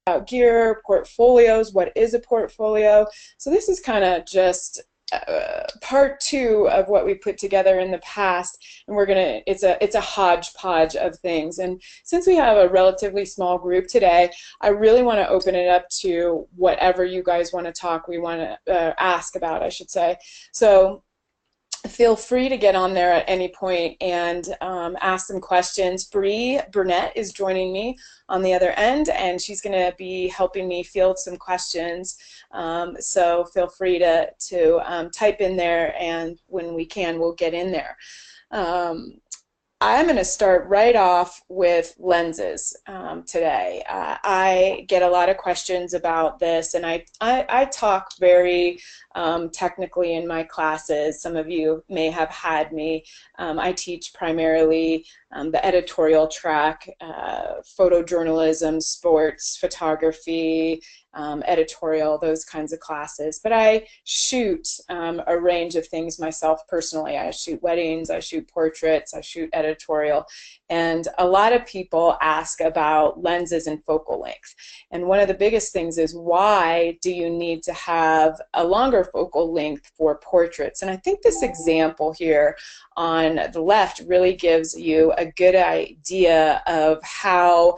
about gear, portfolios, what is a portfolio. So this is kind of just part two of what we put together in the past, and it's a hodgepodge of things. And since we have a relatively small group today, I really want to open it up to whatever you guys want to ask about, I should say. So feel free to get on there at any point and ask some questions. Bree Burnett is joining me on the other end, and she's going to be helping me field some questions. So feel free to type in there, and when we can, we'll get in there. I'm going to start right off with lenses today. I get a lot of questions about this, and I talk very technically in my classes. Some of you may have had me. I teach primarily the editorial track, photojournalism, sports, photography, editorial, those kinds of classes. But I shoot a range of things myself personally. I shoot weddings, I shoot portraits, I shoot editorial. And a lot of people ask about lenses and focal length. And one of the biggest things is, why do you need to have a longer focal length for portraits? And I think this example here on the left really gives you a good idea of how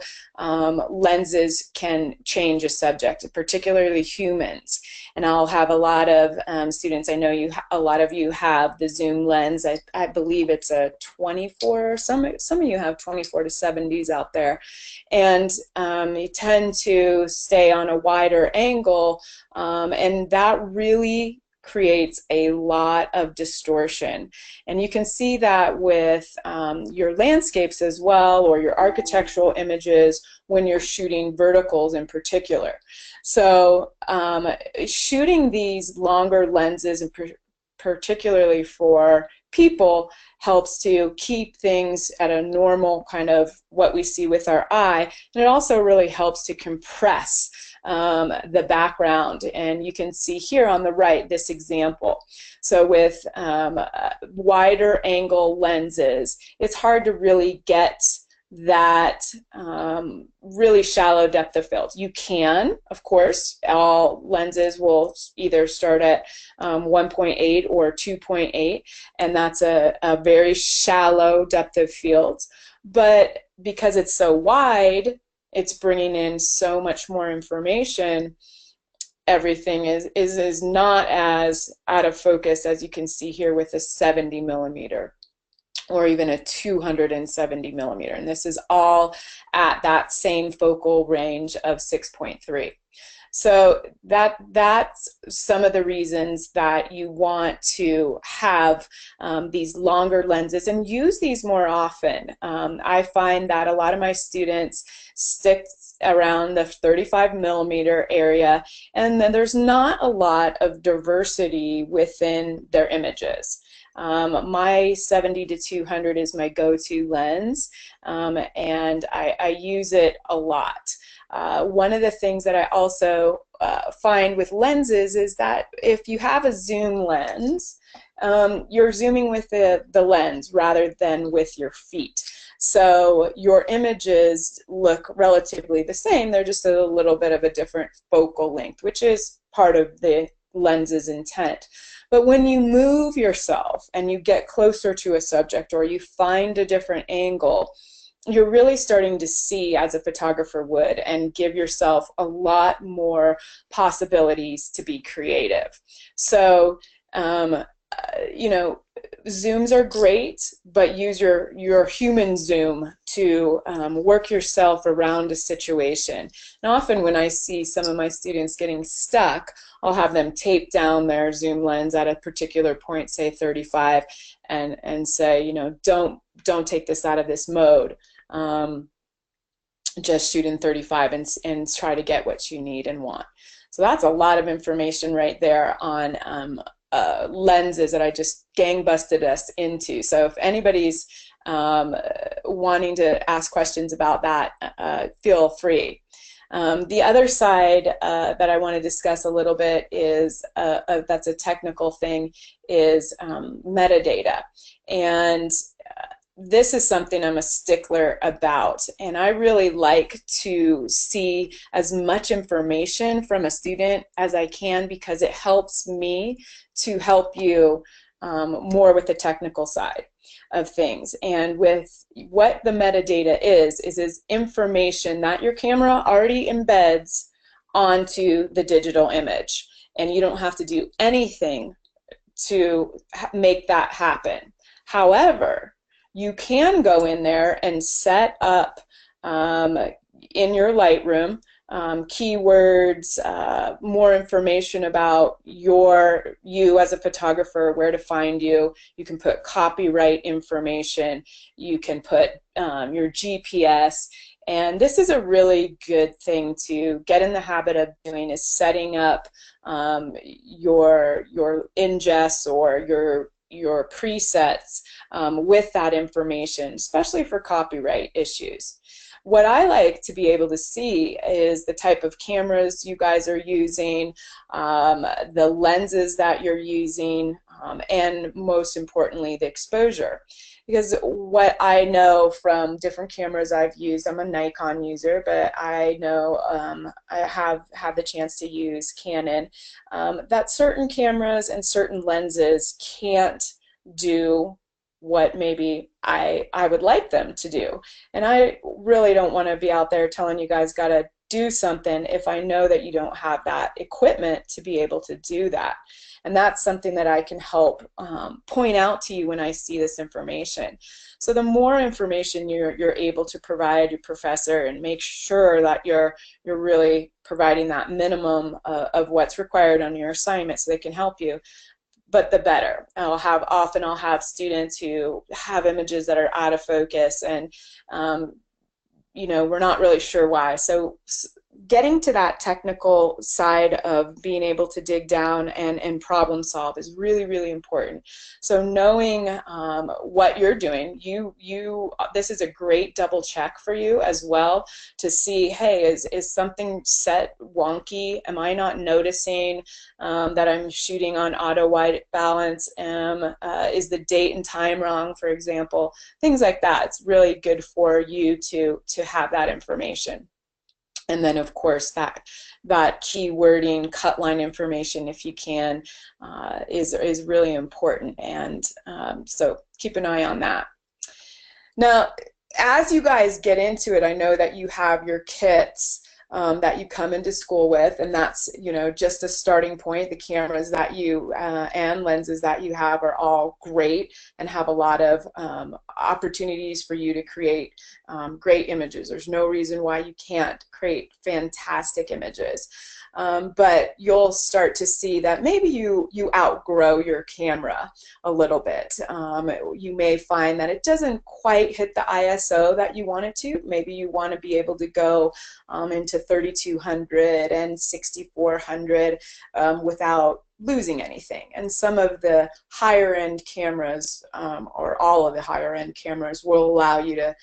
lenses can change a subject, particularly humans. And I'll have a lot of students, I know a lot of you have the zoom lens. I believe it's a 24, some of you have 24 to 70s out there. And you tend to stay on a wider angle, and that really creates a lot of distortion. And you can see that with your landscapes as well, or your architectural images when you're shooting verticals in particular. So shooting these longer lenses, and particularly for people, helps to keep things at a normal kind of what we see with our eye, and it also really helps to compress the background. And you can see here on the right this example. So with wider angle lenses, it's hard to really get that really shallow depth of field. You can, of course, all lenses will either start at 1.8 or 2.8, and that's a very shallow depth of field. But because it's so wide, it's bringing in so much more information. Everything is not as out of focus as you can see here with a 70 millimeter. Or even a 270 millimeter, and this is all at that same focal range of 6.3. So that's some of the reasons that you want to have these longer lenses and use these more often. I find that a lot of my students stick around the 35 millimeter area, and then there's not a lot of diversity within their images. My 70 to 200 is my go-to lens, and I use it a lot. One of the things that I also find with lenses is that if you have a zoom lens, you're zooming with the lens rather than with your feet. So your images look relatively the same, they're just a little bit of a different focal length, which is part of the lens's intent. But when you move yourself and you get closer to a subject, or you find a different angle, you're really starting to see, as a photographer would, and give yourself a lot more possibilities to be creative. So you know, zooms are great, but use your human zoom to work yourself around a situation. And often when I see some of my students getting stuck, I'll have them tape down their zoom lens at a particular point, say 35, and say, you know, don't take this out of this mode. Just shoot in 35 and try to get what you need and want. So that's a lot of information right there on lenses that I just gang-busted us into. So if anybody's wanting to ask questions about that, feel free. The other side that I want to discuss a little bit is, that's a technical thing, is metadata. And this is something I'm a stickler about, and I really like to see as much information from a student as I can because it helps me to help you more with the technical side of things. And with what the metadata is information that your camera already embeds onto the digital image, and you don't have to do anything to make that happen. However, you can go in there and set up in your Lightroom keywords, more information about you as a photographer, where to find you. You can put copyright information. You can put your GPS. And this is a really good thing to get in the habit of doing, is setting up your ingests or your presets with that information, especially for copyright issues. What I like to be able to see is the type of cameras you guys are using, the lenses that you're using, and most importantly, the exposure. Because what I know from different cameras I've used, I'm a Nikon user, but I know I have the chance to use Canon, that certain cameras and certain lenses can't do what maybe I would like them to do. And I really don't want to be out there telling you guys got to do something if I know that you don't have that equipment to be able to do that. And that's something that I can help point out to you when I see this information. So the more information you're able to provide your professor, and make sure that you're really providing that minimum of what's required on your assignment so they can help you, but the better. Often I'll have students who have images that are out of focus, and you know, we're not really sure why. So getting to that technical side of being able to dig down and problem solve is really, really important. So knowing what you're doing, this is a great double check for you as well, to see, hey, is something set wonky? Am I not noticing that I'm shooting on auto white balance? Is the date and time wrong, for example? Things like that. It's really good for you to have that information. And then, of course, that keywording, cut line information, if you can, is really important. And so keep an eye on that. Now, as you guys get into it, I know that you have your kits that you come into school with, and that's, you know, just a starting point. The cameras that you and lenses that you have are all great and have a lot of opportunities for you to create great images. There's no reason why you can't create fantastic images. But you'll start to see that maybe you outgrow your camera a little bit. You may find that it doesn't quite hit the ISO that you want it to. Maybe you want to be able to go into 3200 and 6400 without losing anything. And some of the higher end cameras, or all of the higher end cameras, will allow you to,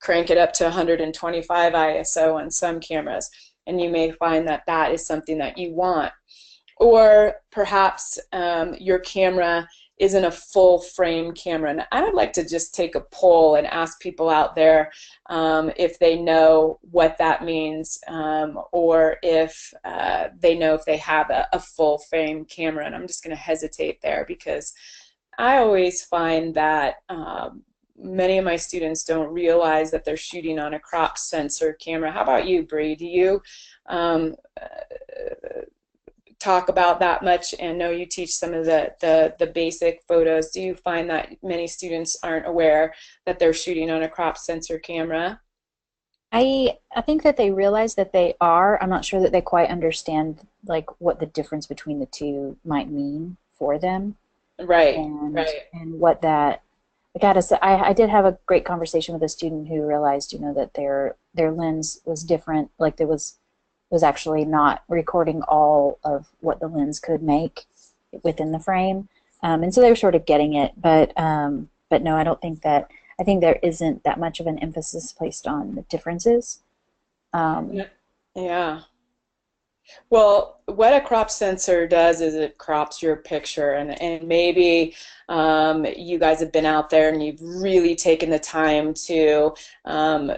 crank it up to 125 ISO on some cameras. And you may find that that is something that you want. Or perhaps your camera isn't a full frame camera. And I would like to just take a poll and ask people out there if they know what that means, or if they know if they have a full frame camera. And I'm just going to hesitate there, because I always find that many of my students don't realize that they're shooting on a crop sensor camera. How about you, Bree? Do you talk about that much? And know you teach some of the basic photos. Do you find that many students aren't aware that they're shooting on a crop sensor camera? I think that they realize that they are. I'm not sure that they quite understand like what the difference between the two might mean for them. Right, and right. and what that, I gotta say, I did have a great conversation with a student who realized, you know, that their lens was different. Like there was actually not recording all of what the lens could make within the frame, and so they were sort of getting it. But no, I don't think that. I think there isn't that much of an emphasis placed on the differences. Yeah. Yeah. Well, what a crop sensor does is it crops your picture, and maybe you guys have been out there and you've really taken the time to um,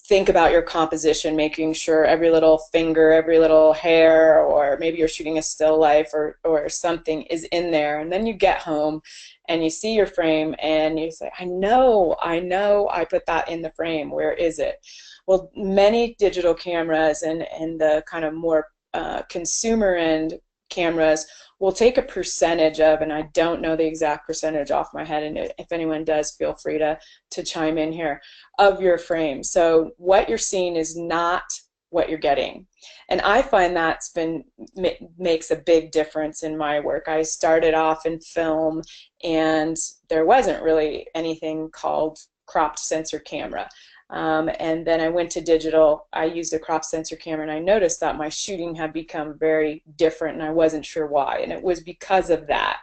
think about your composition, making sure every little finger, every little hair, or maybe you're shooting a still life or something is in there. And then you get home and you see your frame and you say, I know I put that in the frame. Where is it? Well, many digital cameras and the kind of more consumer end cameras will take a percentage of, and I don't know the exact percentage off my head, and if anyone does, feel free to chime in here, of your frame. So what you're seeing is not what you're getting. And I find that's been makes a big difference in my work. I started off in film and there wasn't really anything called cropped sensor camera. And then I went to digital. I used a crop sensor camera, and I noticed that my shooting had become very different, and I wasn't sure why. And it was because of that.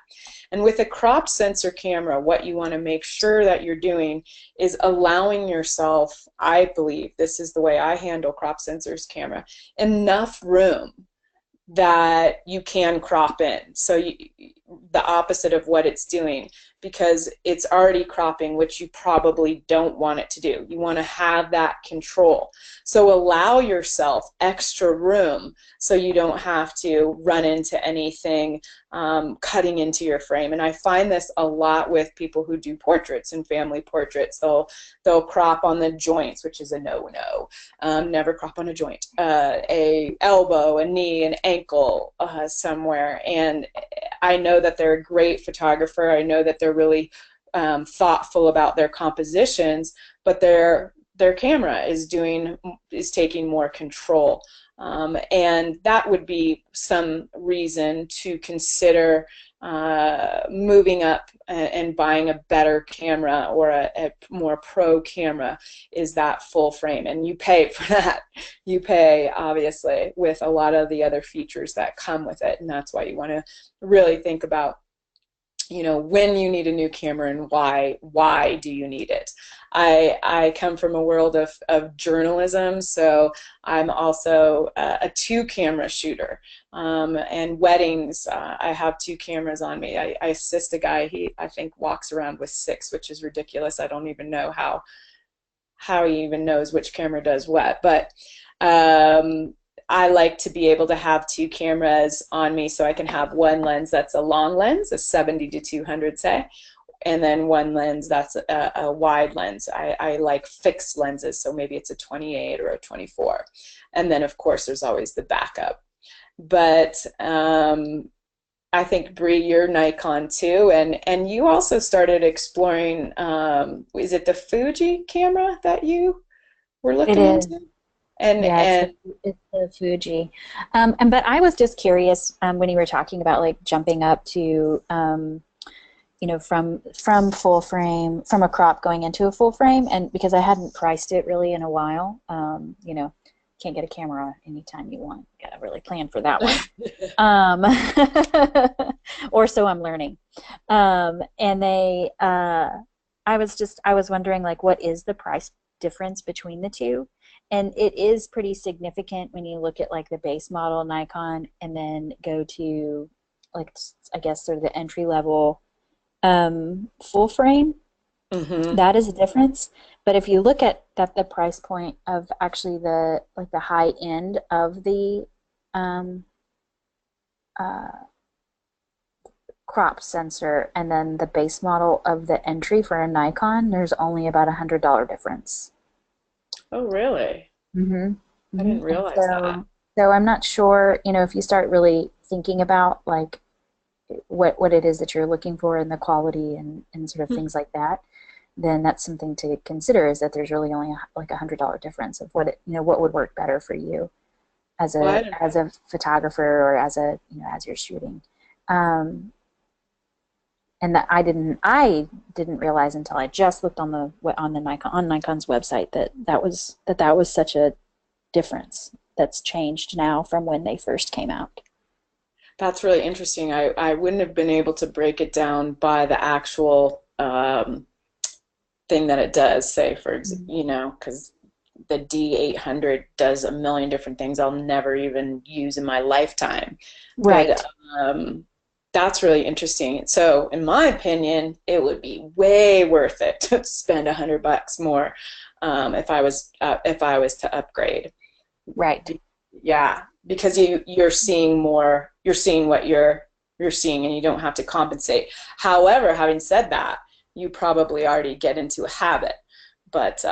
And with a crop sensor camera, what you want to make sure that you're doing is allowing yourself, I believe, this is the way I handle crop sensors camera, enough room that you can crop in. So the opposite of what it's doing, because it's already cropping, which you probably don't want it to do. You want to have that control. So allow yourself extra room so you don't have to run into anything cutting into your frame. And I find this a lot with people who do portraits and family portraits. They'll crop on the joints, which is a no-no. Never crop on a joint. A elbow, a knee, an ankle somewhere. And I know that they're a great photographer. I know that they're really thoughtful about their compositions, but their camera is taking more control. And that would be some reason to consider moving up and buying a better camera, or a more pro camera, is that full frame. And you pay for that. You pay, obviously, with a lot of the other features that come with it. And that's why you want to really think about, you know, when you need a new camera and why do you need it. I come from a world of journalism, so I'm also a two-camera shooter. And weddings, I have two cameras on me. I assist a guy, he I think walks around with six, which is ridiculous. I don't even know how he even knows which camera does what. But I like to be able to have two cameras on me, so I can have one lens that's a long lens, a 70 to 200, say, and then one lens that's a wide lens. I like fixed lenses, so maybe it's a 28 or a 24. And then, of course, there's always the backup. But I think, Bree, you're Nikon too, and you also started exploring, is it the Fuji camera that you were It looking is. into? And Yeah, and it's the Fuji. And but I was just curious when you were talking about like jumping up to you know, from full frame, from a crop going into a full frame, and because I hadn't priced it really in a while. You know, can't get a camera anytime you want. Gotta really plan for that one. Um, or so I'm learning. And I was wondering, like, what is the price difference between the two? And it is pretty significant when you look at like the base model Nikon and then go to, like, I guess sort of the entry level full frame. hmm That is a difference. But if you look at the price point of actually the high end of the um, uh, crop sensor and then the base model of the entry for a Nikon, there's only about $100 difference. Oh, really? Mm-hmm. I Mm-hmm. didn't And realize that. so I'm not sure, you know, if you start really thinking about like what it is that you're looking for in the quality and sort of Hmm. things like that, then that's something to consider, is that there's really only like $100 difference of what you know, what would work better for you Well, I didn't. as a photographer, or as a, you know, as you're shooting. Um, and that I didn't realize until I just looked on the Nikon's website that was such a difference that's changed now from when they first came out. That's really interesting. I wouldn't have been able to break it down by the actual thing that it does, say, for Mm. you know, because the D800 does a million different things I'll never even use in my lifetime. Right. But that's really interesting. So, in my opinion, it would be way worth it to spend $100 more if I was to upgrade. Right. Yeah, because you're seeing more, you're seeing what you're seeing, and you don't have to compensate. However, having said that, you probably already get into a habit, but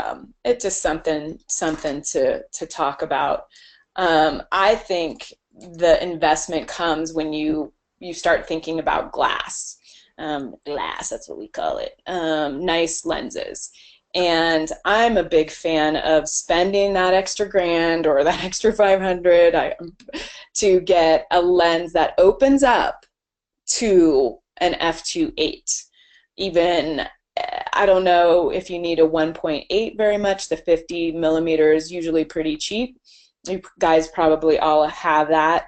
it's just something to talk about. I think the investment comes when you start thinking about glass. Glass, that's what we call it. Nice lenses. And I'm a big fan of spending that extra grand or that extra 500 to get a lens that opens up to an f2.8. Even, I don't know if you need a 1.8 very much. The 50 millimeter is usually pretty cheap. You guys probably all have that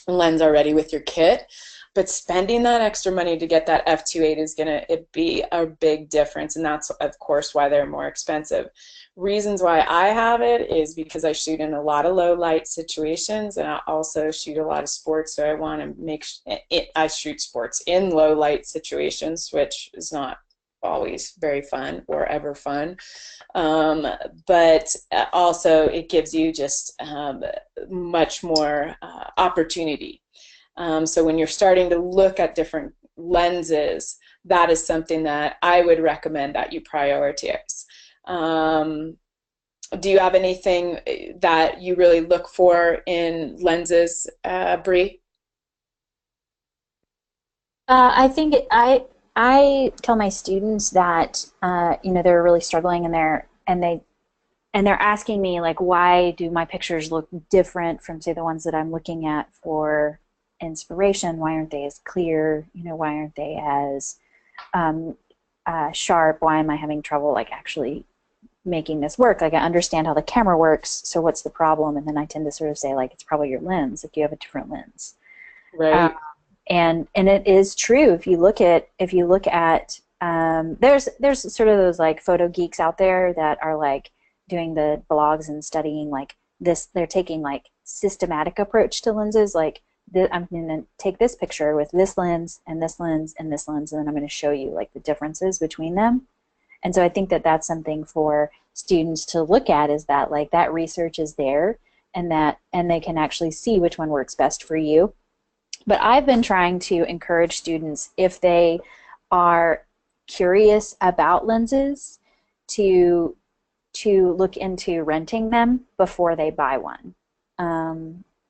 lens already with your kit. But spending that extra money to get that f2.8 is going to be a big difference, and that's, of course, why they're more expensive. Reasons why I have it is because I shoot in a lot of low light situations, and I also shoot a lot of sports, so I want to make I shoot sports in low light situations, which is not always very fun or ever fun. But also it gives you just much more opportunity. So when you're starting to look at different lenses, that is something that I would recommend that you prioritize. Do you have anything that you really look for in lenses, Bree? I think I tell my students that they're really struggling and they're asking me like, why do my pictures look different from, say, the ones that I'm looking at for inspiration? Why aren't they as clear? Why aren't they as sharp? Why am I having trouble like actually making this work? Like, I understand how the camera works, so what's the problem? And then I tend to sort of say like, it's probably your lens. Like, you have a different lens. Right. And it is true. If you look at there's sort of those like photo geeks out there that are like doing the blogs and studying like this. They're taking like systematic approach to lenses. Like, I'm going to take this picture with this lens and this lens and this lens, and then I'm going to show you like the differences between them. And so I think that that's something for students to look at, is that like that research is there, and they can actually see which one works best for you. But I've been trying to encourage students, if they are curious about lenses, to look into renting them before they buy one,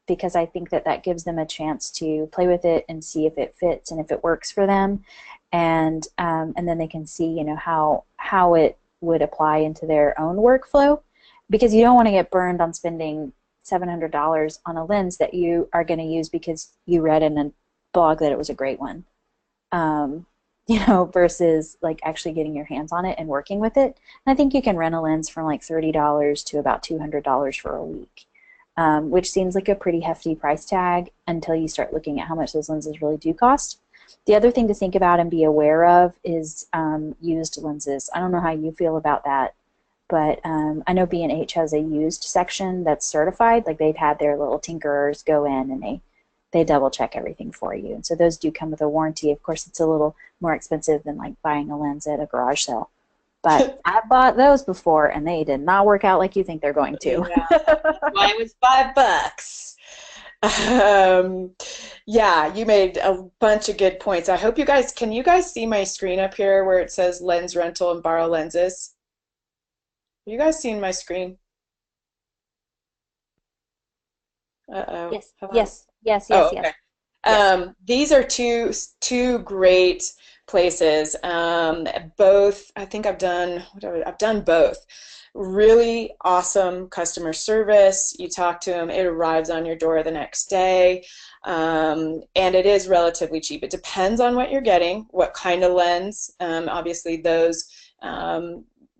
because I think that that gives them a chance to play with it and see if it fits and if it works for them, and then they can see how it would apply into their own workflow, because you don't want to get burned on spending $700 on a lens that you are going to use because you read in a blog that it was a great one, versus like actually getting your hands on it and working with it. And I think you can rent a lens from like $30 to about $200 for a week, which seems like a pretty hefty price tag until you start looking at how much those lenses really do cost. The other thing to think about and be aware of is used lenses. I don't know how you feel about that, but I know B&H has a used section that's certified. Like, they've had their little tinkerers go in and they double check everything for you. And so those do come with a warranty. Of course, it's a little more expensive than like buying a lens at a garage sale. But I bought those before, and they did not work out like you think they're going to. Yeah. Mine was $5. Yeah, you made a bunch of good points. I hope can you guys see my screen up here where it says lens rental and borrow lenses? You guys seen my screen? Uh-oh. Yes, Hello? yes, yes, Oh, yes, okay. yes, yes. These are two great places. Both, I think I've done both. Really awesome customer service. You talk to them, it arrives on your door the next day, and it is relatively cheap. It depends on what you're getting, what kind of lens. Obviously, those,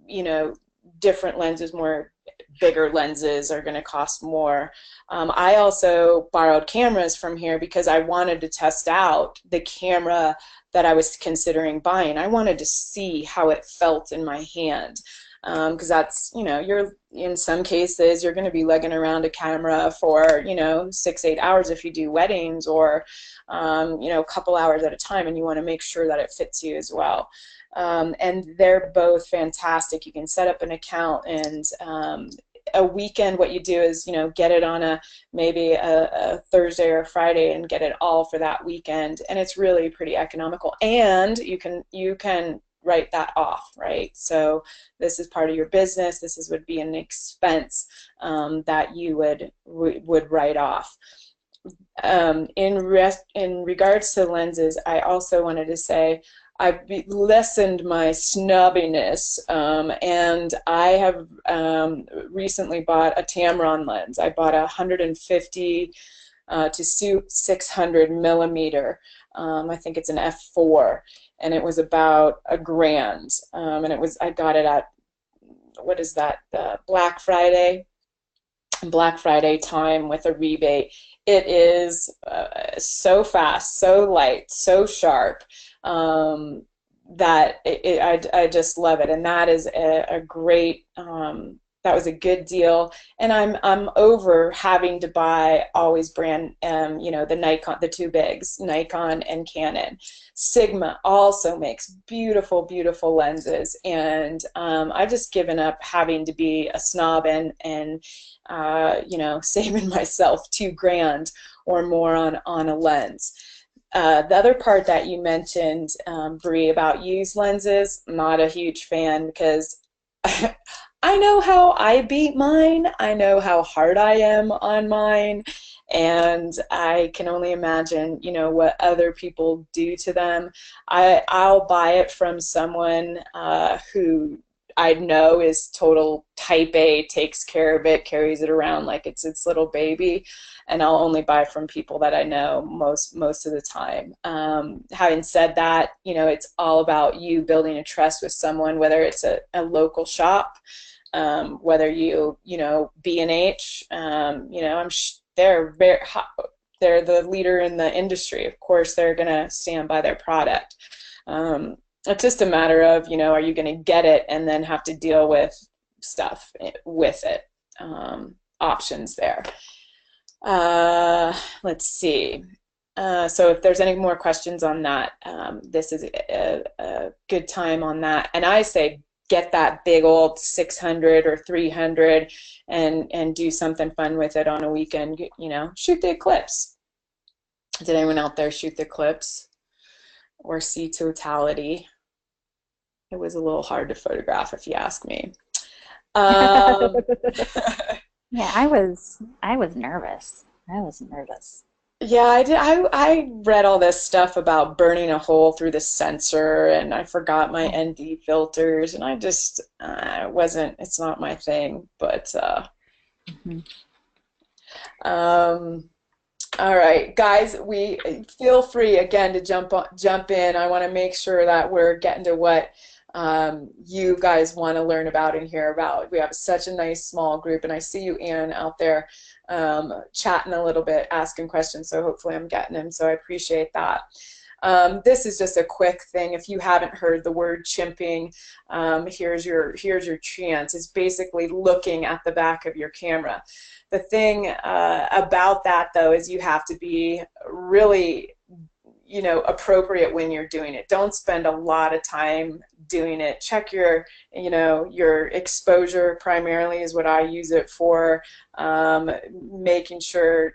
you know, different lenses, more bigger lenses are going to cost more. I also borrowed cameras from here because I wanted to test out the camera that I was considering buying. I wanted to see how it felt in my hand. because that's, you're in some cases you're going to be lugging around a camera for 6-8 hours if you do weddings, or a couple hours at a time, and you want to make sure that it fits you as well. And they're both fantastic. You can set up an account, and a weekend, what you do is, get it on maybe a Thursday or a Friday and get it all for that weekend, and it's really pretty economical. And you can write that off, right? So this is part of your business. Would be an expense that you would write off. In regards to lenses, I also wanted to say I've lessened my snobbiness, and I have recently bought a Tamron lens. I bought a 150 to 600 millimeter. I think it's an f4, and it was about $1,000. And I got it at, what is that, Black Friday time with a rebate. It is so fast, so light, so sharp, that I just love it, and that is a great. That was a good deal, and I'm over having to buy always brand, the Nikon, the two bigs, Nikon and Canon. Sigma also makes beautiful, beautiful lenses, and I've just given up having to be a snob and saving myself $2,000 or more on a lens. The other part that you mentioned, Bree, about used lenses, not a huge fan, because I know how I beat mine. I know how hard I am on mine, and I can only imagine, what other people do to them. I'll buy it from someone who I know is total type A, takes care of it, carries it around like it's its little baby, and I'll only buy from people that I know most of the time. Having said that, it's all about you building a trust with someone, whether it's a local shop, whether B&H, they're very hot. They're the leader in the industry. Of course, they're going to stand by their product. It's just a matter of, are you going to get it and then have to deal with stuff with it. Options there. Let's see. So if there's any more questions on that, this is a good time on that. And I say get that big old 600 or 300 and do something fun with it on a weekend. Shoot the eclipse. Did anyone out there shoot the eclipse or see totality? It was a little hard to photograph, if you ask me. Yeah, I was nervous. I was nervous. Yeah, I did. I read all this stuff about burning a hole through the sensor, and I forgot my ND filters, and I just wasn't. It's not my thing. But all right, guys, we feel free again to jump in. I want to make sure that we're getting to what you guys want to learn about and hear about. We have such a nice small group, and I see you, Ann, out there chatting a little bit, asking questions, so hopefully I'm getting them, so I appreciate that. This is just a quick thing. If you haven't heard the word chimping, here's your chance. It's basically looking at the back of your camera. The thing about that, though, is you have to be really appropriate when you're doing it. Don't spend a lot of time doing it. Check your exposure primarily is what I use it for. Making sure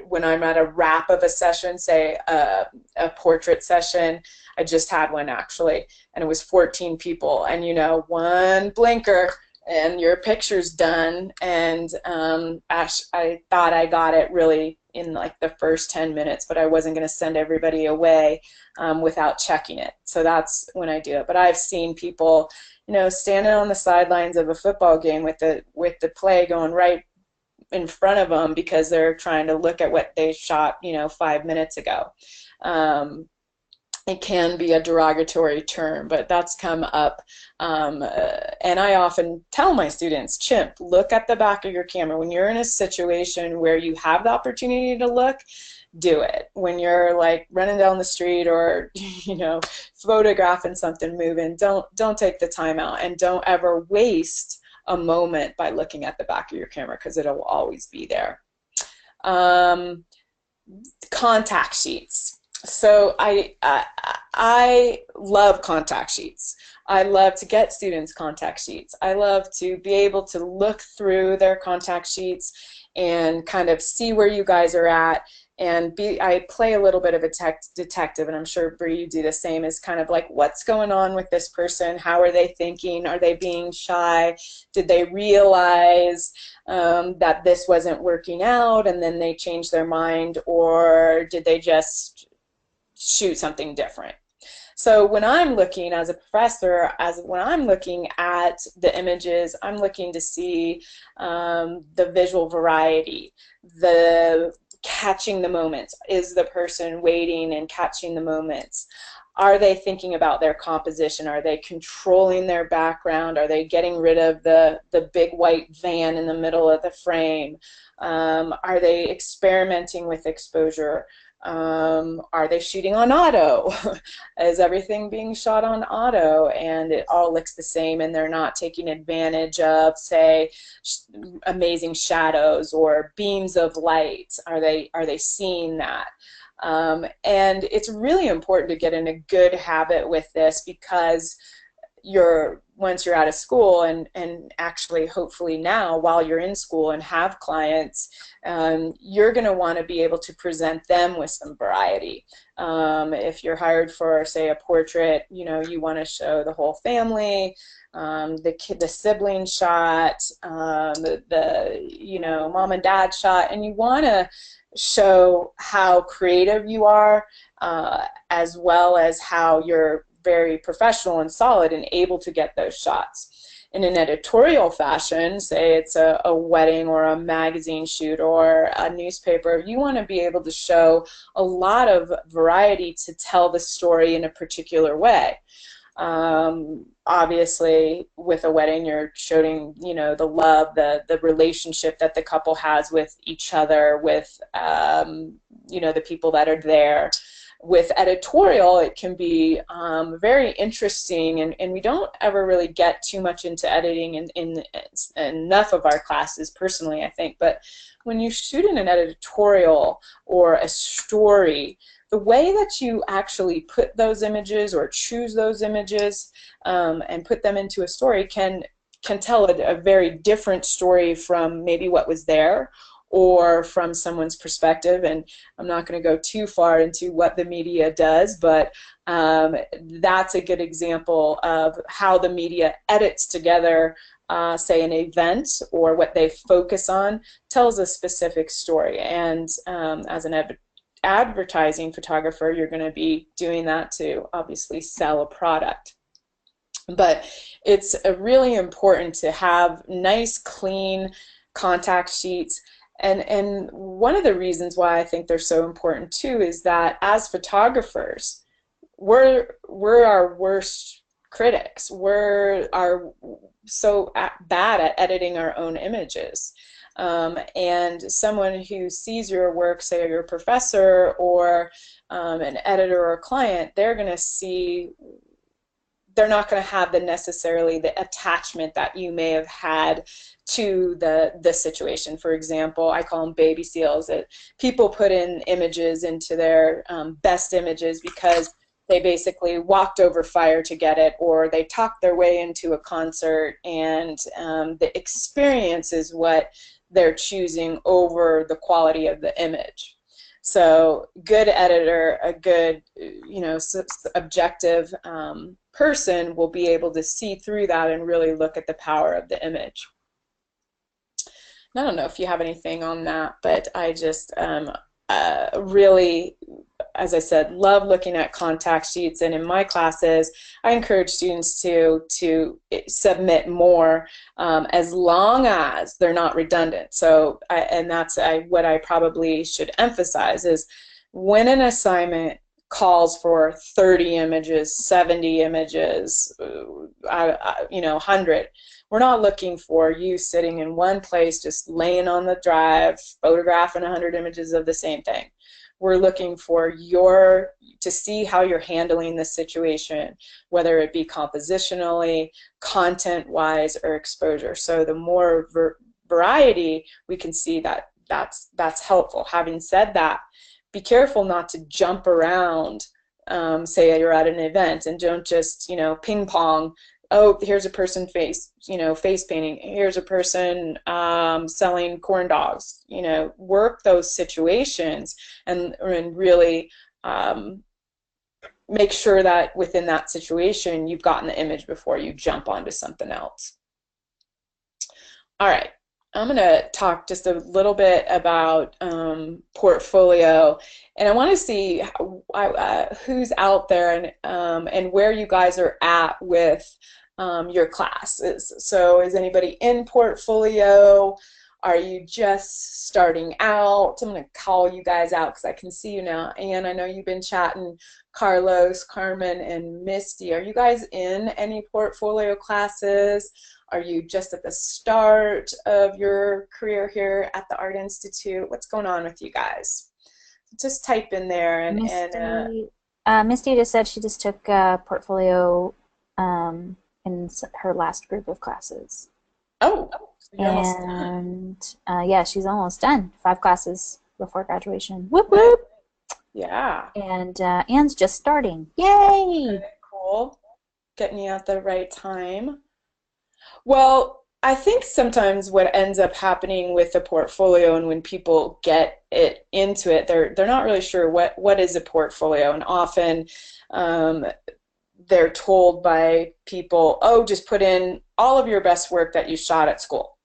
when I'm at a wrap of a session, say a portrait session, I just had one actually, and it was 14 people, and one blinker and your picture's done. And I thought I got it really in like the first 10 minutes, but I wasn't going to send everybody away without checking it. So that's when I do it. But I've seen people, standing on the sidelines of a football game with the play going right in front of them because they're trying to look at what they shot, 5 minutes ago. It can be a derogatory term, but that's come up. And I often tell my students, chimp, look at the back of your camera. When you're in a situation where you have the opportunity to look, do it. When you're like running down the street or you know, photographing something moving, don't take the time out, and don't ever waste a moment by looking at the back of your camera, because it'll always be there. Um, Contact sheets. So I love contact sheets. I love to get students contact sheets. I love to be able to look through their contact sheets and kind of see where you guys are at, and I play a little bit of a detective, and I'm sure Bree, you do the same, is kind of like, what's going on with this person? How are they thinking? Are they being shy? Did they realize that this wasn't working out and then they changed their mind, or did they just shoot something different? So when I'm looking as a professor, when I'm looking at the images, I'm looking to see the visual variety, the catching the moments. Is the person waiting and catching the moments? Are they thinking about their composition? Are they controlling their background? Are they getting rid of the big white van in the middle of the frame? Are they experimenting with exposure? Are they shooting on auto? Is everything being shot on auto and it all looks the same, and they're not taking advantage of, say, amazing shadows or beams of light? Are they seeing that? And it's really important to get in a good habit with this, because once you're out of school, and actually hopefully now while you're in school and have clients, you're going to want to be able to present them with some variety. If you're hired for, say, a portrait, you know, you want to show the whole family, the sibling shot, the you know, mom and dad shot, and you want to show how creative you are, as well as how you're very professional and solid and able to get those shots. In an editorial fashion, say it's a wedding or a magazine shoot or a newspaper, you want to be able to show a lot of variety to tell the story in a particular way. Obviously, with a wedding, you're showing, you know, the love, the relationship that the couple has with each other, with you know, the people that are there. With editorial, it can be very interesting, and we don't ever really get too much into editing in enough of our classes, personally, I think. But when you shoot in an editorial or a story, the way that you actually put those images or choose those images and put them into a story can tell a very different story from maybe what was there, or from someone's perspective. And I'm not going to go too far into what the media does, but that's a good example of how the media edits together, say, an event, or what they focus on tells a specific story. And as an advertising photographer, you're going to be doing that to obviously sell a product. But it's really important to have nice, clean contact sheets. And one of the reasons why I think they're so important too is that as photographers, we're our worst critics. We're so bad at editing our own images. And someone who sees your work, say you're a professor or an editor or a client, they're going to see, they're not going to have necessarily the attachment that you may have had to the situation. For example, I call them baby seals, that people put in images into their best images because they basically walked over fire to get it, or they talked their way into a concert, and the experience is what they're choosing over the quality of the image. So good editor, a good, you know, objective person will be able to see through that and really look at the power of the image. I don't know if you have anything on that, but I just really, as I said, love looking at contact sheets. And in my classes, I encourage students to submit more, as long as they're not redundant. So, and that's what I probably should emphasize is, when an assignment calls for 30 images, 70 images, you know, 100. We're not looking for you sitting in one place just laying on the drive photographing 100 images of the same thing. We're looking for to see how you're handling the situation, whether it be compositionally, content-wise, or exposure. So the more variety we can see, that's helpful. Having said that, be careful not to jump around. Say you're at an event, and don't just, ping pong. Oh, here's a person face painting. Here's a person selling corn dogs. Work those situations and really make sure that within that situation you've gotten the image before you jump onto something else. All right, I'm going to talk just a little bit about portfolio, and I want to see who's out there and where you guys are at with your classes. So is anybody in portfolio? Are you just starting out? I'm going to call you guys out because I can see you now. Anne, I know you've been chatting. Carlos, Carmen, and Misty, are you guys in any portfolio classes? Are you just at the start of your career here at the Art Institute? What's going on with you guys? Just type in there. Misty just said she just took portfolio in her last group of classes. Oh, and yeah, she's almost done. 5 classes before graduation. Whoop whoop. Yeah. And Anne's just starting. Yay! Okay, cool. Getting you at the right time. Well, I think sometimes what ends up happening with the portfolio, and when people get into it, they're not really sure what is a portfolio, and often they're told by people, oh, just put in all of your best work that you shot at school.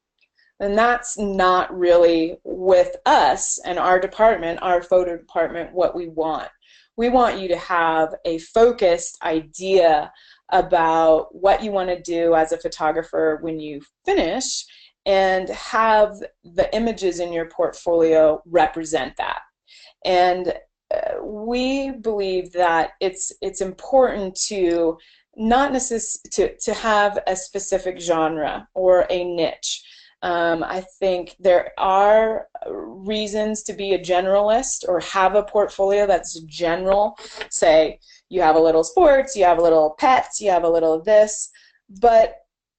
And that's not really, with us and our department, our photo department, what we want. We want you to have a focused idea about what you want to do as a photographer when you finish, and have the images in your portfolio represent that. And we believe that it's important to not necessarily to have a specific genre or a niche. I think there are reasons to be a generalist or have a portfolio that's general. Say you have a little sports, you have a little pets, you have a little of this, but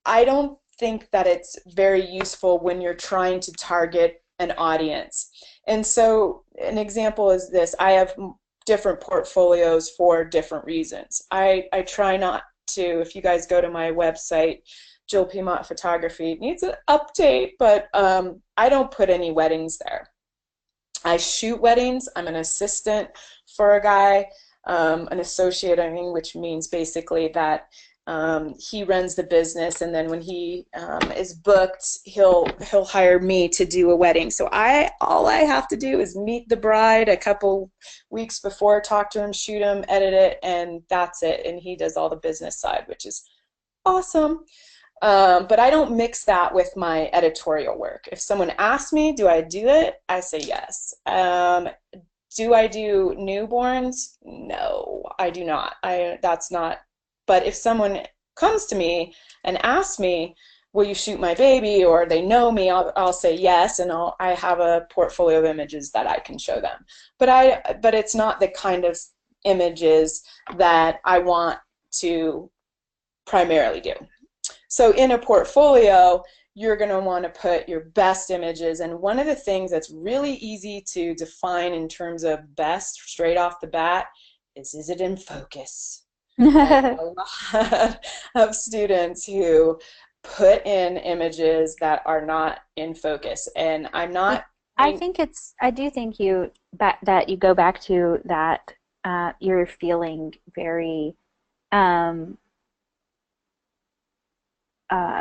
I don't think that it's very useful when you're trying to target an audience. And so an example is this: I have different portfolios for different reasons. I try not to, if you guys go to my website, Jill Piedmont Photography, it needs an update, but I don't put any weddings there. I shoot weddings. I'm an assistant for a guy, an associate, I mean, which means basically that he runs the business, and then when he is booked, he'll hire me to do a wedding. So all I have to do is meet the bride a couple weeks before, talk to him, shoot him, edit it, and that's it. And he does all the business side, which is awesome. But I don't mix that with my editorial work. If someone asks me, do I do it? I say yes. Do I do newborns? No, I do not. That's not. But if someone comes to me and asks me, will you shoot my baby, or they know me, I'll say yes, and I have a portfolio of images that I can show them. But it's not the kind of images that I want to primarily do. So in a portfolio, you're going to want to put your best images, and one of the things that's really easy to define in terms of best straight off the bat is it in focus? I have a lot of students who put in images that are not in focus, and I'm not. I do think that you go back to that you're feeling very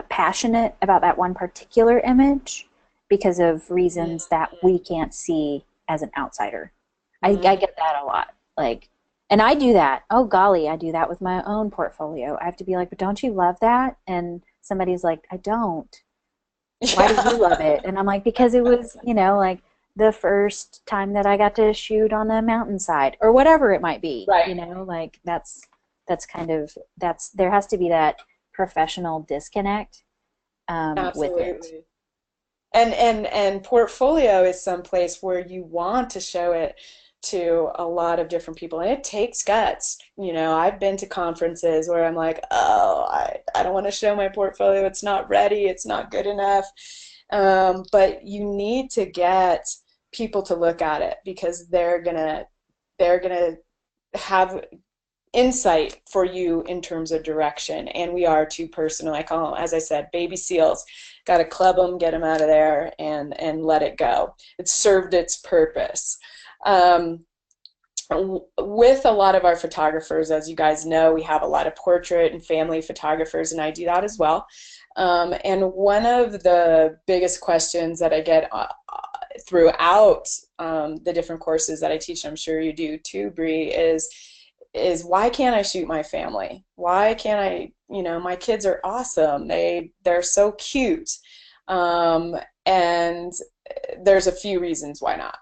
passionate about that one particular image because of reasons that we can't see as an outsider. I get that a lot. And I do that. Oh golly, I do that with my own portfolio. I have to be like, but don't you love that? And somebody's like, I don't. Why do you love it? And I'm like, because it was, like the first time that I got to shoot on a mountainside or whatever it might be. Right. That's kind of, there has to be that professional disconnect with it. And portfolio is someplace where you want to show it to a lot of different people, and it takes guts. I've been to conferences where I'm like, oh, I don't want to show my portfolio. It's not ready. It's not good enough. But you need to get people to look at it because they're gonna have insight for you in terms of direction. And we are too personal. I call them, as I said, baby seals. Got to club them, get them out of there, and let it go. It's served its purpose. Um, with a lot of our photographers, as you guys know, we have a lot of portrait and family photographers, and I do that as well. And one of the biggest questions that I get throughout the different courses that I teach, I'm sure you do too, Bree, is why can't I shoot my family? Why can't I, my kids are awesome. They're so cute. And there's a few reasons why not.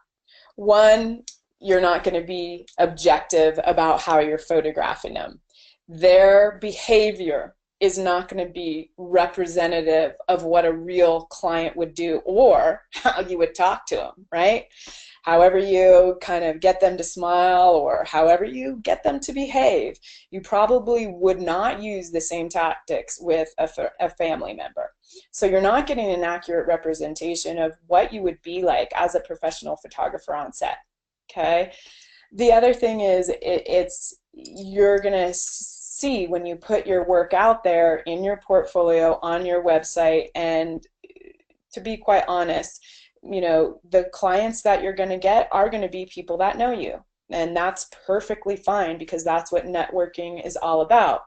One, you're not going to be objective about how you're photographing them. Their behavior is not going to be representative of what a real client would do or how you would talk to them, right? However you kind of get them to smile or however you get them to behave, you probably would not use the same tactics with a family member. So you're not getting an accurate representation of what you would be like as a professional photographer on set, okay? The other thing is you're going to see when you put your work out there in your portfolio, on your website, and to be quite honest, the clients that you're going to get are going to be people that know you, and that's perfectly fine because that's what networking is all about.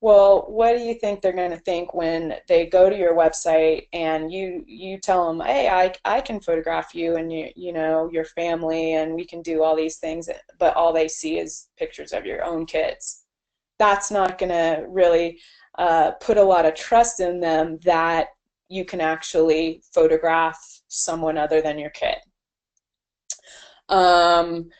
Well, what do you think they're going to think when they go to your website and you tell them, hey, I can photograph you and your family, and we can do all these things, but all they see is pictures of your own kids? That's not going to really put a lot of trust in them that you can actually photograph someone other than your kid. And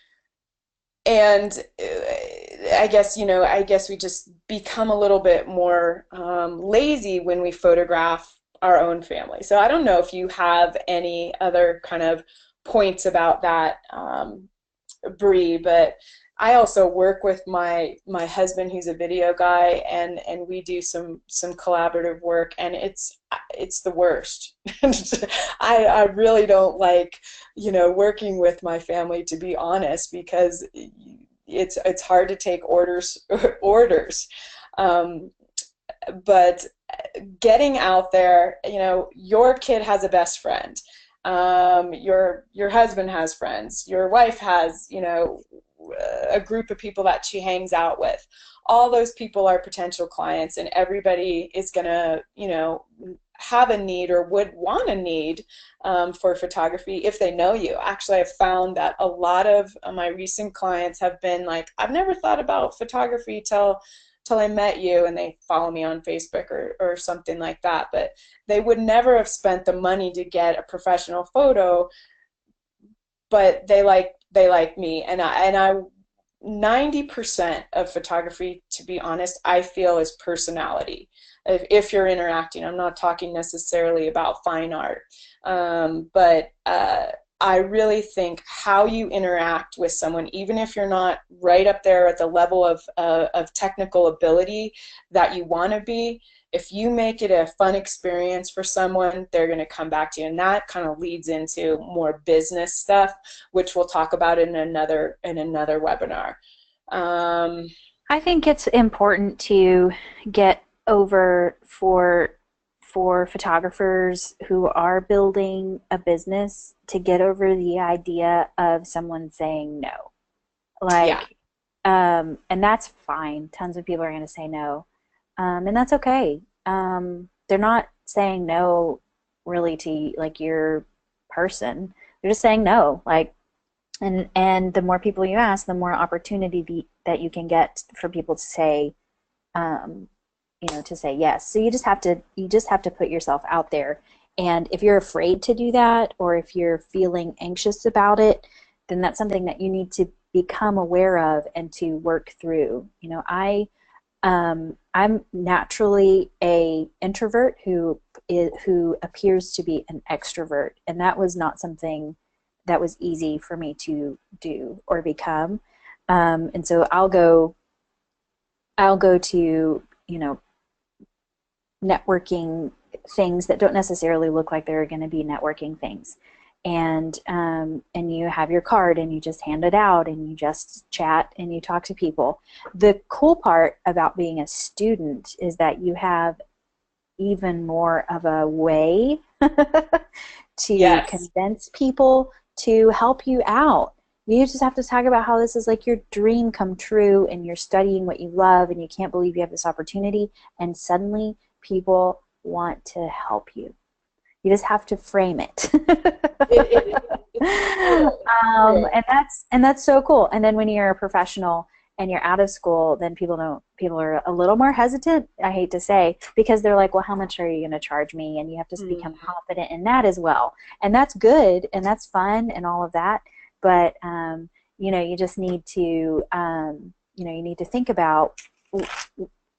I guess we just become a little bit more lazy when we photograph our own family. So I don't know if you have any other kind of points about that, Bree, but I also work with my husband, who's a video guy, and we do some collaborative work, and it's the worst. I really don't like working with my family, to be honest, because it's hard to take orders. But getting out there, your kid has a best friend. Your husband has friends. Your wife has a group of people that she hangs out with. All those people are potential clients, and everybody is going to have a need or would want a need for photography if they know you. Actually, I've found that a lot of my recent clients have been like, I've never thought about photography till I met you, and they follow me on Facebook or something like that, but they would never have spent the money to get a professional photo, but they like me, and I 90% of photography, to be honest, I feel is personality. If you're interacting, I'm not talking necessarily about fine art, but I really think how you interact with someone, even if you're not right up there at the level of technical ability that you want to be, if you make it a fun experience for someone, they're going to come back to you. And that kind of leads into more business stuff, which we'll talk about in another webinar. I think it's important to get over for photographers who are building a business to get over the idea of someone saying no. Like, yeah. And that's fine. Tons of people are going to say no. And that's okay. They're not saying no really to like your person. They're just saying no. Like, and the more people you ask, the more opportunity that you can get for people to say, to say yes. So you just have to put yourself out there. And if you're afraid to do that, or if you're feeling anxious about it, then that's something that you need to become aware of and to work through. I'm naturally a introvert who appears to be an extrovert, and that was not something that was easy for me to do or become. And so I'll go to, networking things that don't necessarily look like they're going to be networking things. And you have your card and you just hand it out and you just chat and you talk to people. The cool part about being a student is that you have even more of a way to Yes. convince people to help you out. You just have to talk about how this is like your dream come true and you're studying what you love and you can't believe you have this opportunity, and suddenly people want to help you. You just have to frame it. It's true. It's true. And that's so cool. And then when you're a professional and you're out of school, then people are a little more hesitant, I hate to say, because they're like, well, how much are you going to charge me? And you have to become Mhm. confident in that as well. And that's good and that's fun and all of that. But you just need to you need to think about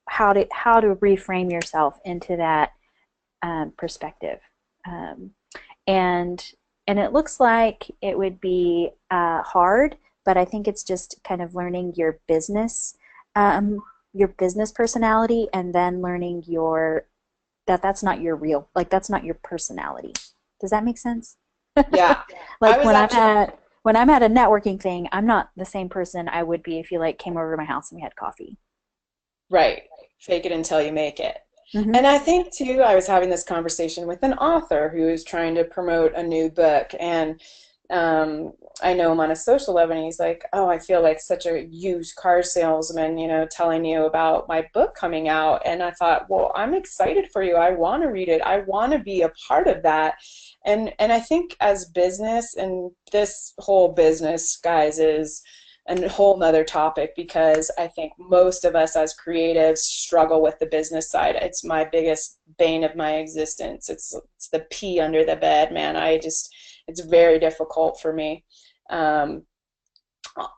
how to reframe yourself into that perspective. Um, and and it looks like it would be hard, but I think it's just kind of learning your business personality, and then learning that's not your real, like that's not your personality. Does that make sense? Yeah. I Like was actually when I'm at a networking thing, I'm not the same person I would be if you like came over to my house and we had coffee. right. Fake it until you make it. Hmm. And I think too, I was having this conversation with an author who is trying to promote a new book, and um, I know him on a social level, and he's like, "Oh, I feel like such a used car salesman, telling you about my book coming out." And I thought, well, I'm excited for you. I want to read it. I want to be a part of that. And I think as business, and this whole business, guys, is a whole nother topic, because I think most of us as creatives struggle with the business side. It's my biggest bane of my existence. It's the pee under the bed, man. It's very difficult for me. Um,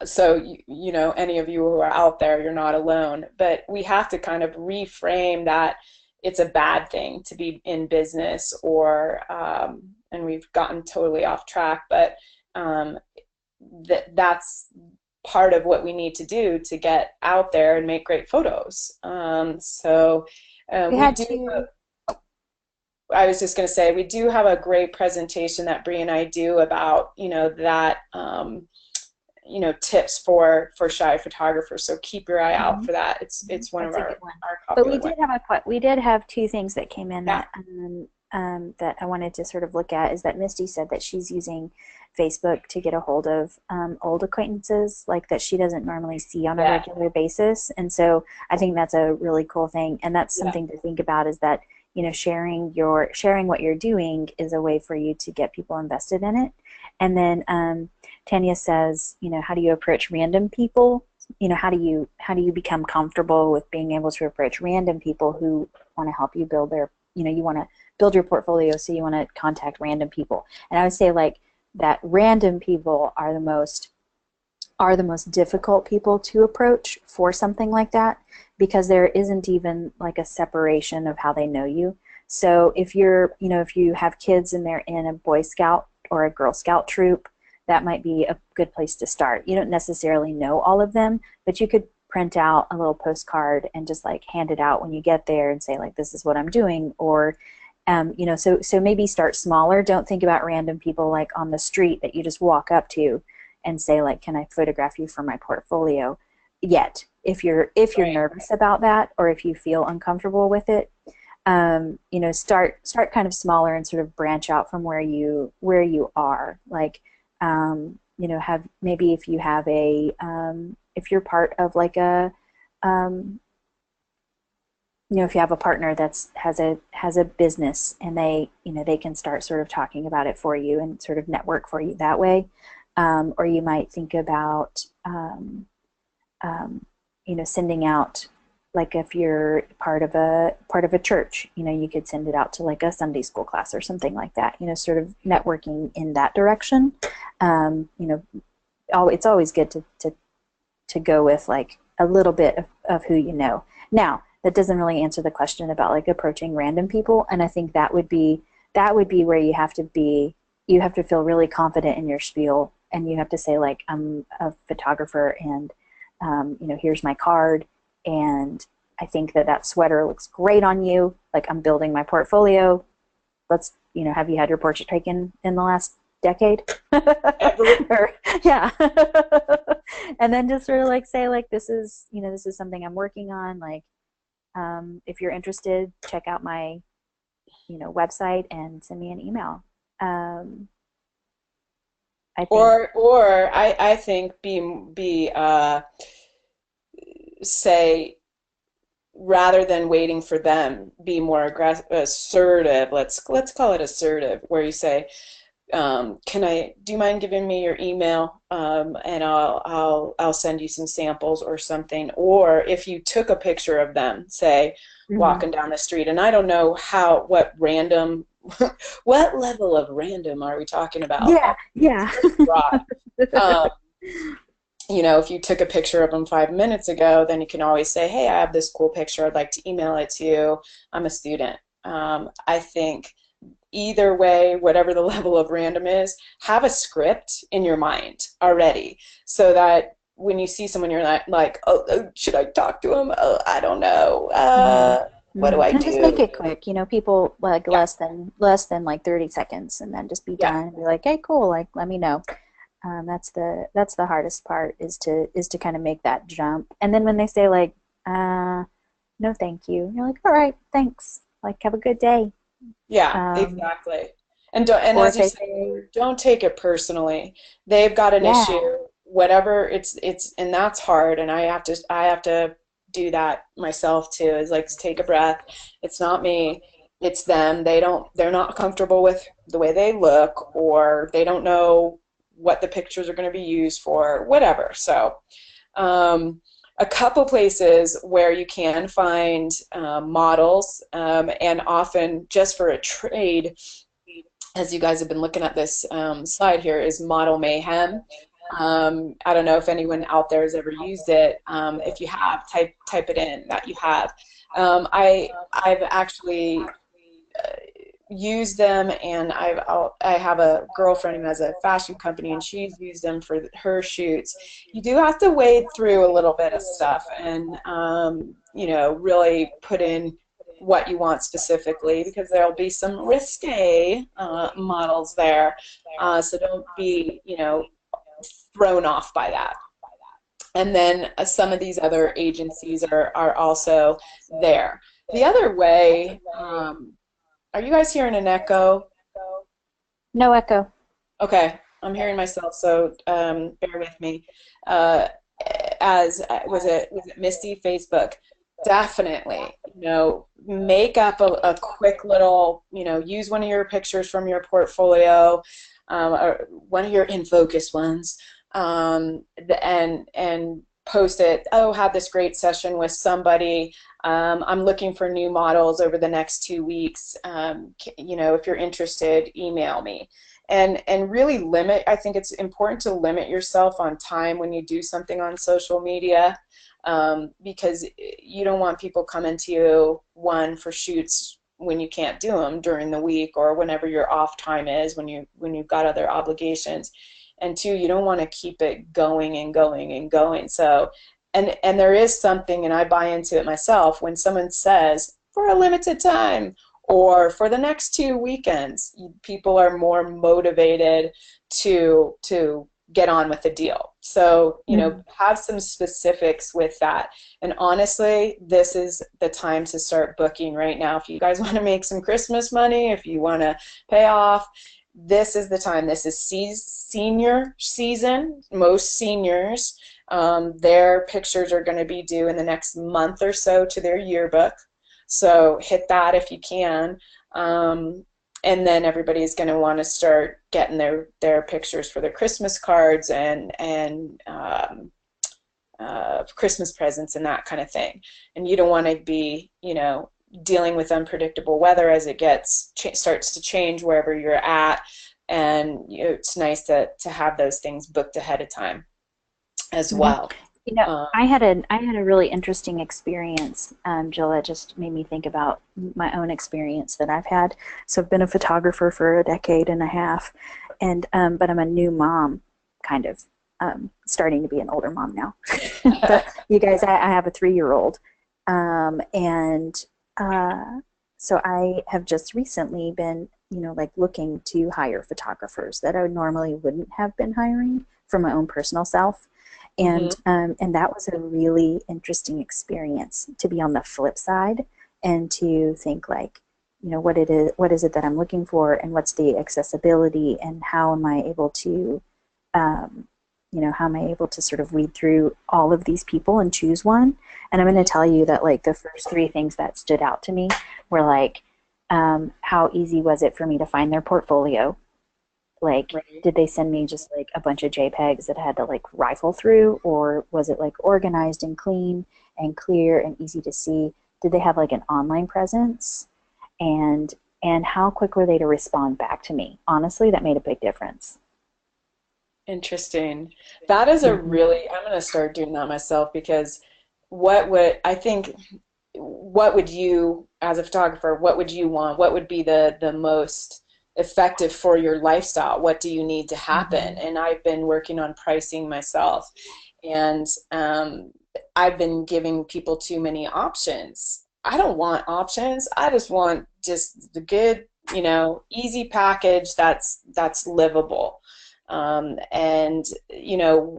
so any of you who are out there, you're not alone. But we have to kind of reframe that it's a bad thing to be in business, and we've gotten totally off track, but um, that's part of what we need to do to get out there and make great photos. So We we had do. to. I was just going to say we do have a great presentation that Bree and I do about that tips for shy photographers. So keep your eye out Mhm. for that. It's one of That's a good our one. our But we popular ones. did have two things that came in Yeah, that I wanted to sort of look at. Is that Misty said that she's using Facebook to get a hold of old acquaintances, like that she doesn't normally see on a yeah, regular basis. And so I think that's a really cool thing. And that's yeah. something to think about, is that, sharing what you're doing is a way for you to get people invested in it. And then Tanya says, how do you approach random people? How do you become comfortable with being able to approach random people who want to help you build you want to build your portfolio, so you want to contact random people. And I would say, like, that random people are the most difficult people to approach for something like that, because there isn't even like a separation of how they know you. So if you have kids and they're in a Boy Scout or a Girl Scout troop, that might be a good place to start. You don't necessarily know all of them, but you could print out a little postcard and just like hand it out when you get there and say, like, this is what I'm doing. Or so maybe start smaller. Don't think about random people like on the street that you just walk up to and say, like, can I photograph you for my portfolio, yet. If you're Right. nervous about that, or if you feel uncomfortable with it, start kind of smaller and sort of branch out from where you are. Like, have, maybe if you have if you're part of like um, if you have a partner that's has a business, and they can start sort of talking about it for you and sort of network for you that way. Or you might think about um, sending out, like, if you're part of a church, you could send it out to like a Sunday school class or something like that. Sort of networking in that direction. Um, you know, it's always good to go with like a little bit of who you know. Now, that doesn't really answer the question about like approaching random people, and I think that would be where you have to be you have to feel really confident in your spiel, and you have to say like, I'm a photographer, and here's my card, and I think that that sweater looks great on you. Like, I'm building my portfolio. Let's, have you had your portrait taken in the last decade? Ever. Or, yeah. And then just sort of like say like, this is something I'm working on. Like, if you're interested, check out my, website and send me an email. Um, I think, Or I think say, rather than waiting for them, be more aggressive, assertive. Let's call it assertive, where you say, do you mind giving me your email, and I'll send you some samples or something. Or if you took a picture of them, say, mhm. walking down the street, and I don't know what random, what level of random are we talking about? Yeah, yeah. Pretty broad. Um, if you took a picture of them 5 minutes ago, then you can always say, hey, I have this cool picture. I'd like to email it to you. I'm a student. I think either way, whatever the level of random is, have a script in your mind already, so that when you see someone, you're not like, oh, should I talk to him? Oh, I don't know. Hmm. What do Hmm. I And just make do? it quick. People like Yeah, less than like 30 seconds, and then just be yeah, done and be like, hey, cool, like let me know. That's the hardest part, is to kind of make that jump. And then when they say like, no, thank you, you're like, all right, thanks. Like, have a good day. yeah, Um, exactly. And or as if you they said, say, don't take it personally. They've got an yeah, issue, whatever and that's hard. And I have to do that myself too. Is like, take a breath. It's not me. It's them. They're not comfortable with the way they look, or they don't know what the pictures are going to be used for, whatever. So, um, a couple places where you can find models, and often just for a trade, as you guys have been looking at this slide here, is Model Mayhem. I don't know if anyone out there has ever used it. If you have, type it in that you have. I've actually use them, and I have a girlfriend who has a fashion company, and she's used them for her shoots. You do have to wade through a little bit of stuff, and really put in what you want specifically, because there'll be some risque models there, so don't be thrown off by that. And then some of these other agencies are also there. The other way, are you guys hearing an echo? no echo. Okay, I'm hearing myself, so bear with me. Uh, as was it Misty? Facebook? Definitely, make up a quick little, use one of your pictures from your portfolio, or one of your in focus ones, and post it. Oh, had this great session with somebody. I'm looking for new models over the next 2 weeks. If you're interested, email me. And really limit. I think it's important to limit yourself on time when you do something on social media, because you don't want people coming to you, one, for shoots when you can't do them during the week, or whenever your off time is, when you've got other obligations, and two, you don't want to keep it going and going and going. So, and there is something, and I buy into it myself, when someone says for a limited time or for the next 2 weekends, people are more motivated to get on with the deal. So, Mhm. have some specifics with that. And honestly, this is the time to start booking right now. If you guys want to make some Christmas money, if you want to pay off, this is the time. This is senior season. Most seniors, their pictures are going to be due in the next month or so to their yearbook. So hit that if you can. Um, and then everybody's going to want to start getting their pictures for their Christmas cards and Christmas presents and that kind of thing. And you don't want to be, dealing with unpredictable weather as it starts to change wherever you're at. And it's nice to have those things booked ahead of time as Mhm. well. You know, Um, I had a really interesting experience, Jill, that just made me think about my own experience that I've had. So I've been a photographer for a decade and a half, and but I'm a new mom, kind of starting to be an older mom now. But you guys, I have a 3-year-old, and so I have just recently been, like looking to hire photographers that I normally wouldn't have been hiring for my own personal self, mhm. and that was a really interesting experience to be on the flip side and to think like, what is it that I'm looking for, and what's the accessibility, and how am I able to, um, how am I able to sort of weed through all of these people and choose one? And I'm going to tell you that like the first 3 things that stood out to me were like, how easy was it for me to find their portfolio? Like, Right. did they send me just like a bunch of JPEGs that I had to like rifle through, or was it like organized and clean and clear and easy to see? Did they have like an online presence? And how quick were they to respond back to me? Honestly, that made a big difference. Interesting. That is a Mm-hmm. really, I'm going to start doing that myself because I think, what would you, as a photographer, what would you want? What would be the most effective for your lifestyle? What do you need to happen? Mm-hmm. And I've been working on pricing myself, and I've been giving people too many options. I don't want options. I just want just the good, easy package that's livable. And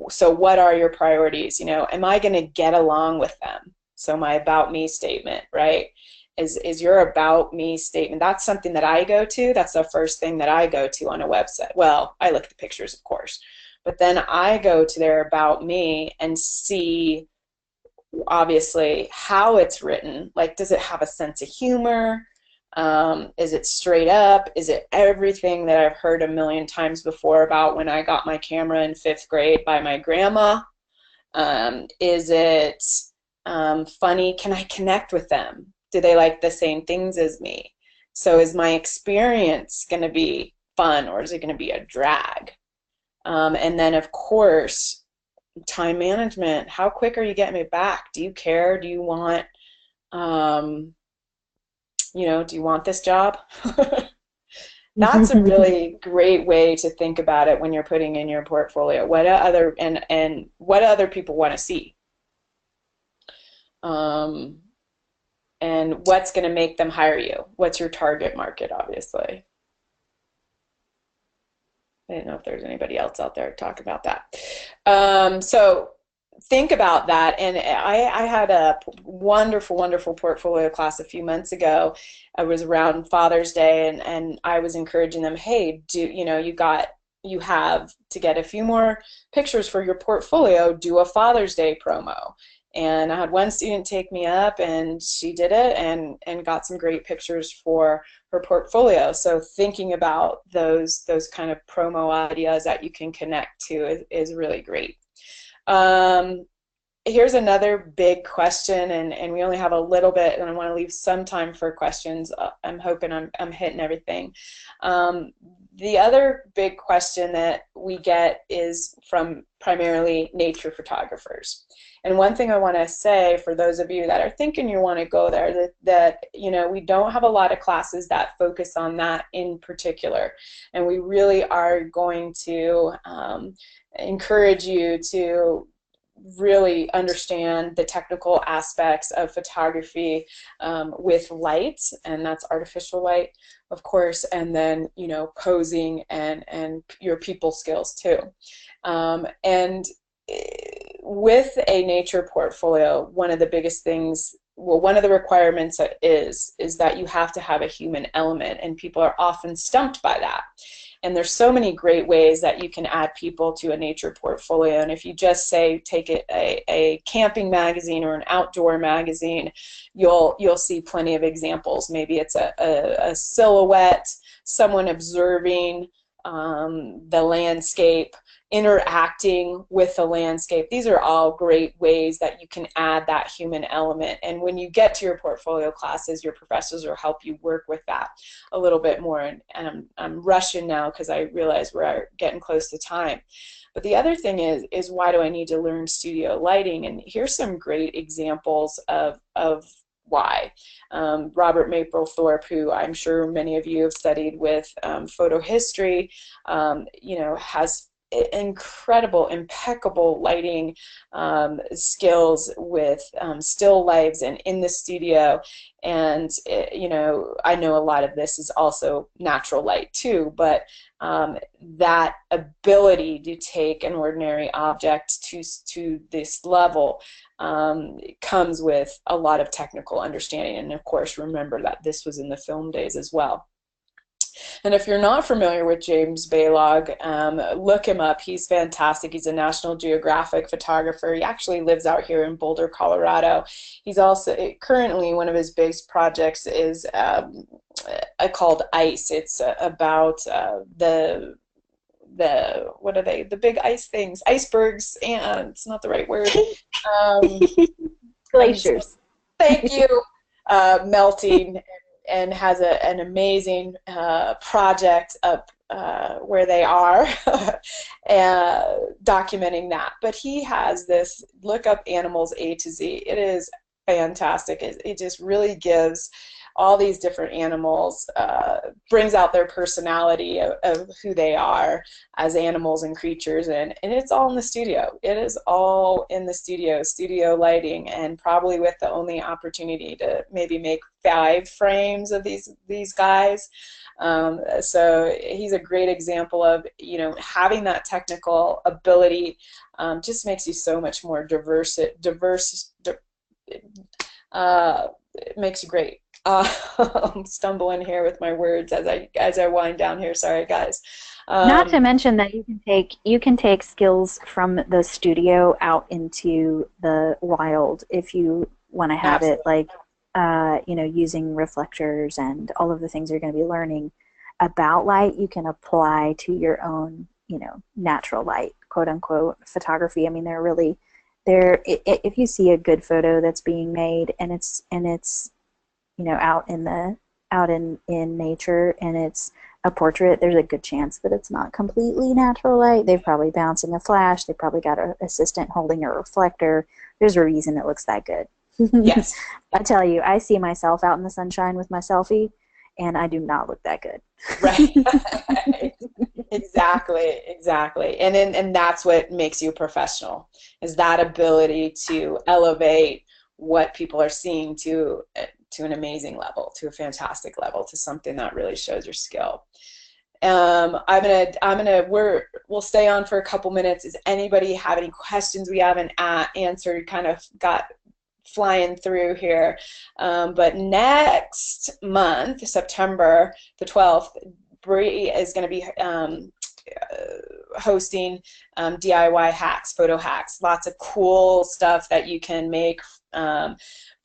so what are your priorities? Am I going to get along with them? So my about me statement, right? Is your about me statement, that's something that I go to. That's the first thing that I go to on a website. Well, I look at the pictures, of course, but then I go to their about me and see, obviously, how it's written. Like, does it have a sense of humor? Is it straight up? Is it everything that I've heard a million times before about when I got my camera in 5th grade by my grandma? Is it funny? Can I connect with them? Do they like the same things as me? So is my experience going to be fun, or is it going to be a drag? And then, of course, time management. How quick are you getting me back? Do you care? Do you want, um, do you want this job? That's a really great way to think about it when you're putting in your portfolio. What other and what other people want to see, um, and what's going to make them hire you? What's your target market? Obviously, I didn't know if there's anybody else out there to talk about that. So think about that. And I had a wonderful, wonderful portfolio class a few months ago. It was around Father's Day, and I was encouraging them, hey, you have to get a few more pictures for your portfolio, do a Father's Day promo. And I had one student take me up, and she did it, and got some great pictures for her portfolio. So thinking about those kind of promo ideas that you can connect to is really great. Um, Here's another big question, and we only have a little bit, and I want to leave some time for questions. I'm hoping I'm hitting everything. Um, the other big question that we get is from primarily nature photographers. And one thing I want to say for those of you that are thinking you want to go there, that we don't have a lot of classes that focus on that in particular, and we really are going to encourage you to really understand the technical aspects of photography, with light, and that's artificial light, of course, and then posing and your people skills too. And with a nature portfolio, one of the biggest things, well, one of the requirements is that you have to have a human element, and people are often stumped by that. And there's so many great ways that you can add people to a nature portfolio. And if you just say take a camping magazine or an outdoor magazine, you'll see plenty of examples. Maybe it's a silhouette, someone observing the landscape, interacting with the landscape. These are all great ways that you can add that human element. And when you get to your portfolio classes, your professors will help you work with that a little bit more. And I'm rushing now because I realize we're getting close to time. But the other thing is why do I need to learn studio lighting? And here's some great examples of why. Robert Mapplethorpe, who I'm sure many of you have studied with photo history, you know, has incredible, impeccable lighting skills with still lives and in the studio. And you know, I know a lot of this is also natural light too, but that ability to take an ordinary object to this level comes with a lot of technical understanding. And of course, remember that this was in the film days as well. And if you're not familiar with James Balog, look him up. He's fantastic. He's a National Geographic photographer. He actually lives out here in Boulder, Colorado. He's also currently one of his big projects is called ICE. It's about what are they? The big ice things, icebergs, and it's not the right word. Glaciers. Thank you. Melting. And has an amazing project up where they are documenting that. But he has this Look Up Animals A to Z. It is fantastic. It just really gives all these different animals, brings out their personality of who they are as animals and creatures, and it's all in the studio. It is all in the studio lighting, and probably with the only opportunity to maybe make 5 frames of these guys. So he's a great example of, you know, having that technical ability just makes you so much more diverse. It makes you great. I'm stumbling here with my words as I wind down here. Sorry, guys. Not to mention that you can take skills from the studio out into the wild if you want to have Absolutely. it, like you know, using reflectors and all of the things you're going to be learning about light. You can apply to your own, you know, natural light, quote unquote, photography. I mean, they're really there. If you see a good photo that's being made and it's you know, out in nature, and it's a portrait, there's a good chance that it's not completely natural light. They've probably bouncing a flash. They probably got an assistant holding a reflector. There's a reason it looks that good. Yes. I tell you, I see myself out in the sunshine with my selfie, and I do not look that good. Right. Exactly. And that's what makes you a professional, is that ability to elevate what people are seeing to an amazing level, to a fantastic level, to something that really shows your skill. We'll stay on for a couple minutes. Does anybody have any questions we haven't answered? Kind of got flying through here. But next month, September the 12th, Bree is going to be hosting DIY hacks, photo hacks, lots of cool stuff that you can make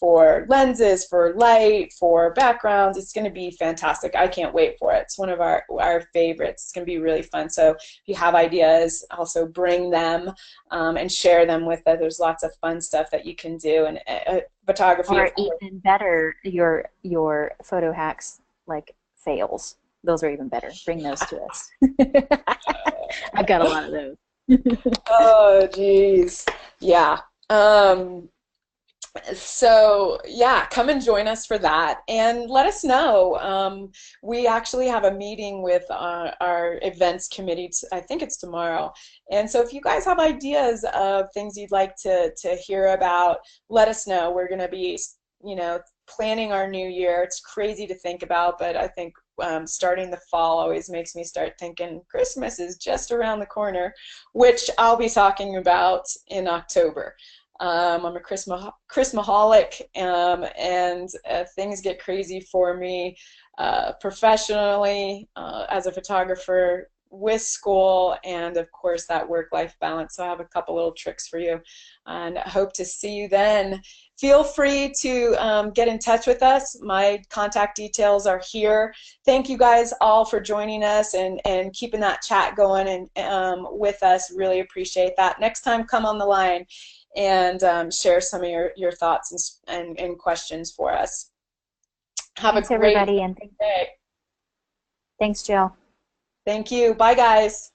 for lenses, for light, for backgrounds. It's going to be fantastic. I can't wait for it. It's one of our favorites. It's going to be really fun. So if you have ideas, also bring them and share them with us. There's lots of fun stuff that you can do. And photography. Or even better, your photo hacks, like fails. Those are even better. Bring those to us. I've got a lot of those. Oh, geez. Yeah. So yeah, come and join us for that, and let us know. We actually have a meeting with our events committee. I think it's tomorrow, and so if you guys have ideas of things you'd like to hear about, let us know. We're going to be, you know, planning our new year. It's crazy to think about, but I think starting the fall always makes me start thinking Christmas is just around the corner, which I'll be talking about in October. I'm a Christmaholic, and things get crazy for me professionally as a photographer, with school, and of course that work-life balance. So I have a couple little tricks for you, and I hope to see you then. Feel free to get in touch with us. My contact details are here. Thank you guys all for joining us and keeping that chat going and with us. Really appreciate that. Next time, come on the line and share some of your thoughts and questions for us. Thanks, everybody, and day. Thanks, Jill. Thank you. Bye, guys.